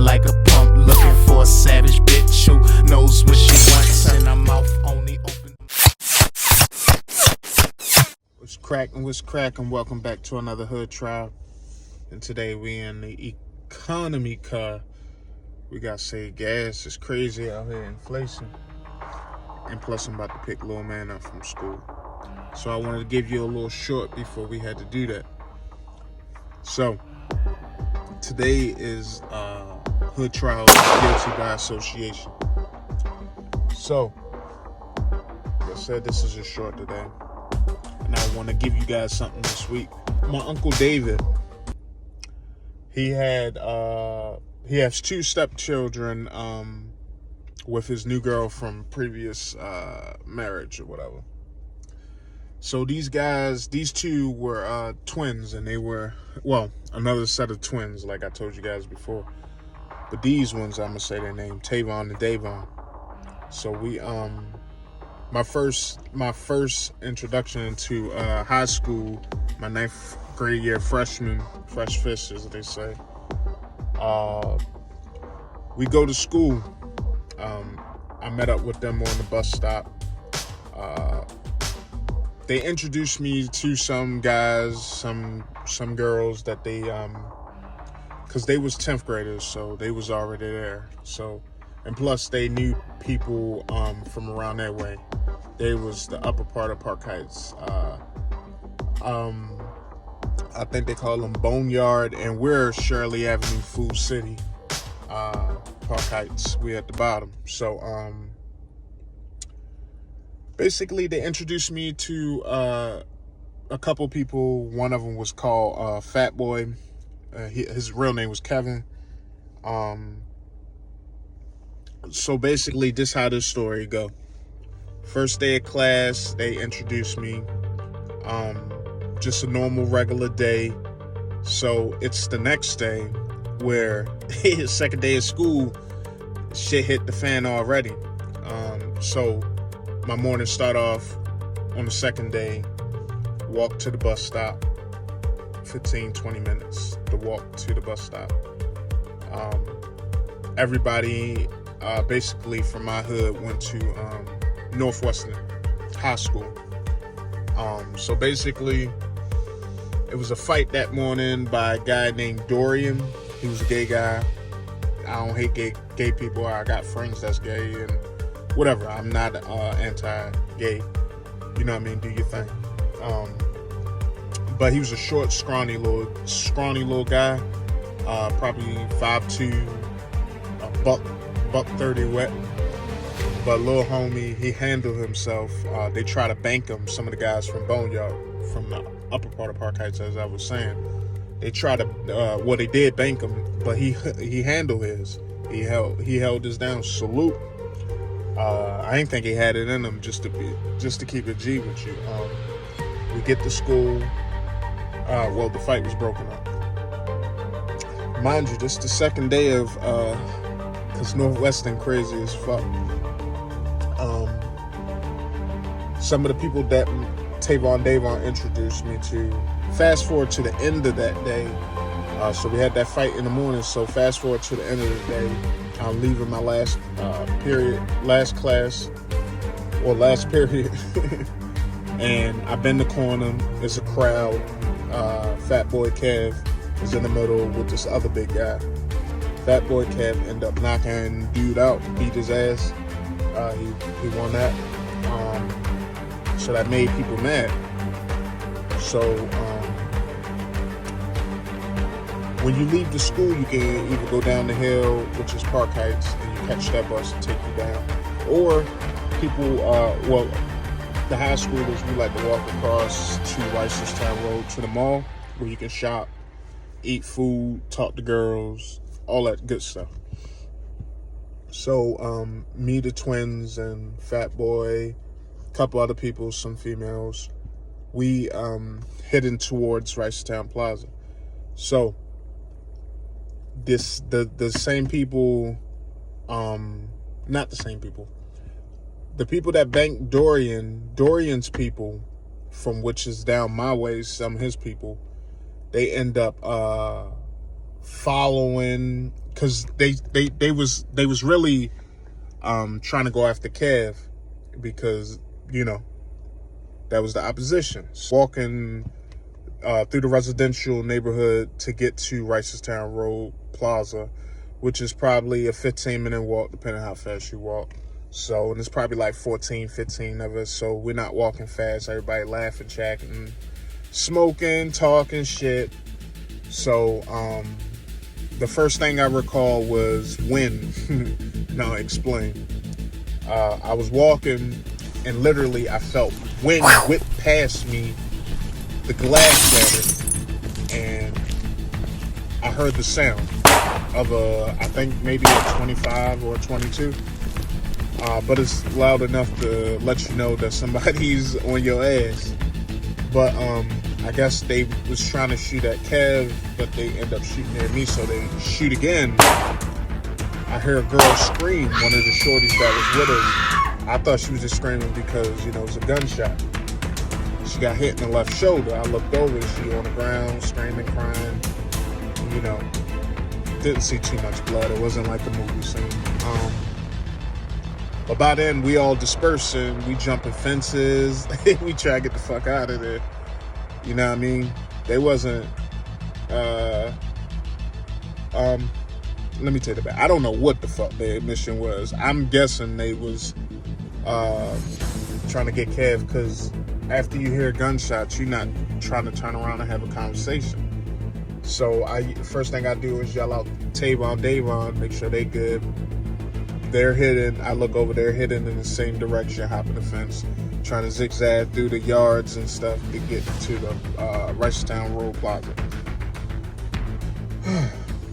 like a pump, looking for a savage bitch who knows what she wants, and her mouth only open. What's cracking? Welcome back to another Hood Tribe. And today we in the economy car. We got to say gas is crazy out here, inflation. And plus I'm about to pick little man up from school. So I wanted to give you a little short before we had to do that. So today is Hood Trials Guilty by Association. So like I said, this is a short today. And I want to give you guys something this week. My Uncle David, he has two stepchildren with his new girl from previous marriage or whatever. So these two were twins, and they were, well, another set of twins, like I told you guys before. But these ones, I'm gonna say their name, Tavon and Davon. So we my first introduction to high school, my 9th grade year freshman, fresh fish as they say. We go to school. I met up with them on the bus stop. They introduced me to some guys, some girls that they, cause they was 10th graders, so they was already there. So, and plus they knew people from around that way. They was the upper part of Park Heights. I think they call them Boneyard, and we're Shirley Avenue, Food City, Park Heights. We at the bottom. So basically they introduced me to a couple people. One of them was called Fat Boy. His real name was Kevin. So basically this how this story go. First day of class, they introduced me. Just a normal regular day. So it's the next day where second day of school, shit hit the fan already. So my morning start off on the second day, walk to the bus stop, 15-20 minutes to walk to the bus stop. Everybody basically from my hood went to Northwestern High School. So basically it was a fight that morning by a guy named Dorian. He was a gay guy. I don't hate gay people. I got friends that's gay and whatever. I'm not anti-gay. You know what I mean? Do your thing. But he was a short, scrawny little guy. Probably 5'2", buck 30 wet. But little homie, he handled himself. They try to bank him. Some of the guys from Boneyard, from the upper part of Park Heights, as I was saying. They tried to, they did bank him, but he handled his. He held his down. Salute. I didn't think he had it in him just to keep it G with you. We get to school. The fight was broken up. Mind you, this is the second day of, cause Northwestern crazy as fuck. Some of the people that Tavon Davon introduced me to, fast forward to the end of that day. So we had that fight in the morning. So fast forward to the end of the day, I'm leaving my last class, and I bend the corner. There's a crowd. Fat Boy Kev is in the middle with this other big guy. Fat Boy Kev ended up knocking dude out, beat his ass. He won that. So that made people mad. So when you leave the school, you can either go down the hill, which is Park Heights, and you catch that bus and take you down. Or people, the high schoolers, we like to walk across to Reisterstown Road to the mall, where you can shop, eat food, talk to girls, all that good stuff. So me, the twins, and Fat Boy, a couple other people, some females, we heading towards Reisterstown Plaza. So the same people, not the same people, the people that banked Dorian's people, from which is down my way, some of his people, they end up following, because they was really trying to go after Kev, because that was the opposition. So walking through the residential neighborhood to get to Ricerstown Road Plaza, which is probably a 15-minute walk, depending on how fast you walk. So, and it's probably like 14, 15 of us. So we're not walking fast. Everybody laughing, chatting, smoking, talking shit. So, the first thing I recall was wind. Now, explain. I was walking, and literally I felt wind whip past me. The glass shattered, and I heard the sound of I think maybe a 25 or a 22. But it's loud enough to let you know that somebody's on your ass. But I guess they was trying to shoot at Kev, but they end up shooting at me, so they shoot again. I hear a girl scream, one of the shorties that was with us. I thought she was just screaming because, it was a gunshot. She got hit in the left shoulder. I looked over, she on the ground, screaming, crying. Didn't see too much blood. It wasn't like a movie scene. But by then, we all dispersing. We jumping fences. We try to get the fuck out of there. You know what I mean? They wasn't... let me take it back. I don't know what the fuck their mission was. I'm guessing they was trying to get Kev, because after you hear gunshots, you're not trying to turn around and have a conversation. So first thing I do is yell out Tavon, Davon, make sure they good. They're hidden. I look over, they're hidden in the same direction, hopping the fence, trying to zigzag through the yards and stuff to get to the Ricerstown Road Plaza.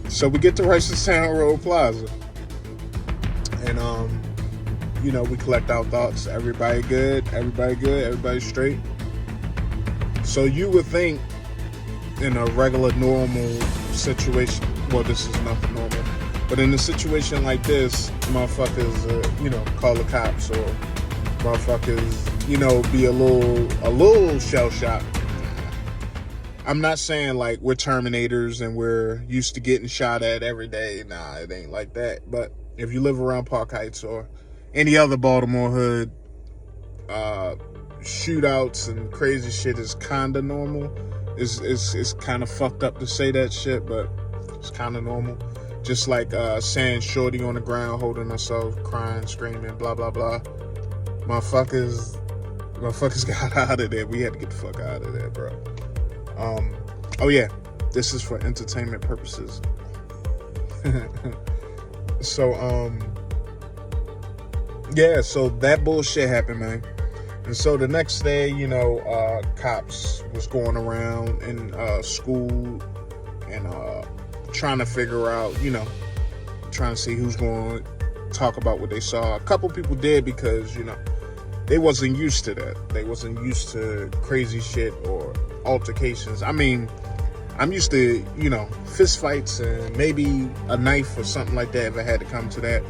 So we get to Ricerstown Road Plaza, and we collect our thoughts. Everybody good, everybody straight. So you would think in a regular normal situation, well, this is nothing normal, but in a situation like this, motherfuckers call the cops, or motherfuckers be a little shell shocked. I'm not saying like we're Terminators and we're used to getting shot at every day. Nah, it ain't like that. But if you live around Park Heights or any other Baltimore hood, shootouts and crazy shit is kind of normal. It's kind of fucked up to say that shit, but it's kind of normal. Just like saying shorty on the ground holding herself, crying, screaming, blah blah blah. Motherfuckers got out of there. We had to get the fuck out of there, bro. Oh yeah, this is for entertainment purposes. So yeah, so that bullshit happened, man. And so the next day, cops was going around in school and trying to figure out, trying to see who's going to talk about what they saw. A couple people did, because, they wasn't used to that. They wasn't used to crazy shit or altercations. I mean, I'm used to, fist fights and maybe a knife or something like that if it had to come to that.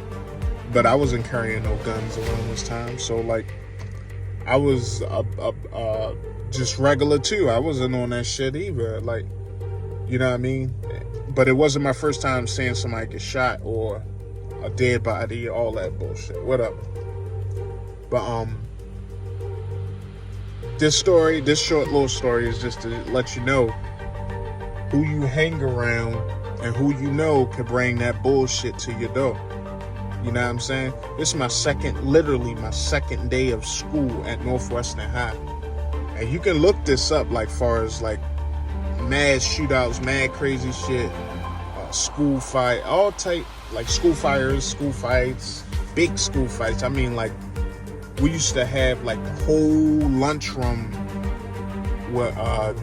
But I wasn't carrying no guns around this time. So, like, I was just regular, too. I wasn't on that shit either. Like, you know what I mean? But it wasn't my first time seeing somebody get shot or a dead body, all that bullshit. Whatever. But, this short little story is just to let you know who you hang around and who can bring that bullshit to your door. You know what I'm saying? This is literally my second day of school at Northwestern High. And you can look this up, like, far as, like, mad shootouts, mad crazy shit, school fight, all type, like, school fires, school fights, big school fights. I mean, like, we used to have, like, the whole lunchroom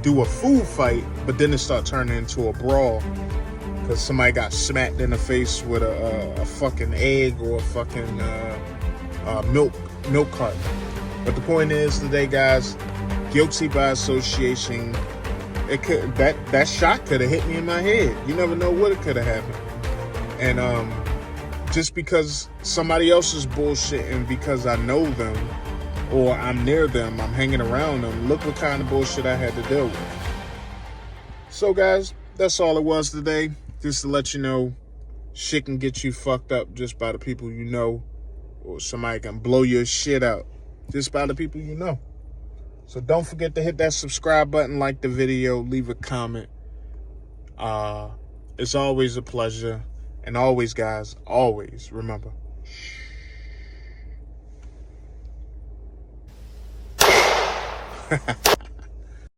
do a food fight, but then it started turning into a brawl. Because somebody got smacked in the face with a fucking egg or a fucking milk carton. But the point is today, guys, guilty by association. That shot could have hit me in my head. You never know what it could have happened. And just because somebody else is bullshit and because I know them or I'm near them, I'm hanging around them, look what kind of bullshit I had to deal with. So, guys, that's all it was today. Just to let you know, shit can get you fucked up just by the people you know, or somebody can blow your shit out just by the people you know. So don't forget to hit that subscribe button, like the video, leave a comment. It's always a pleasure. And always, guys, always remember.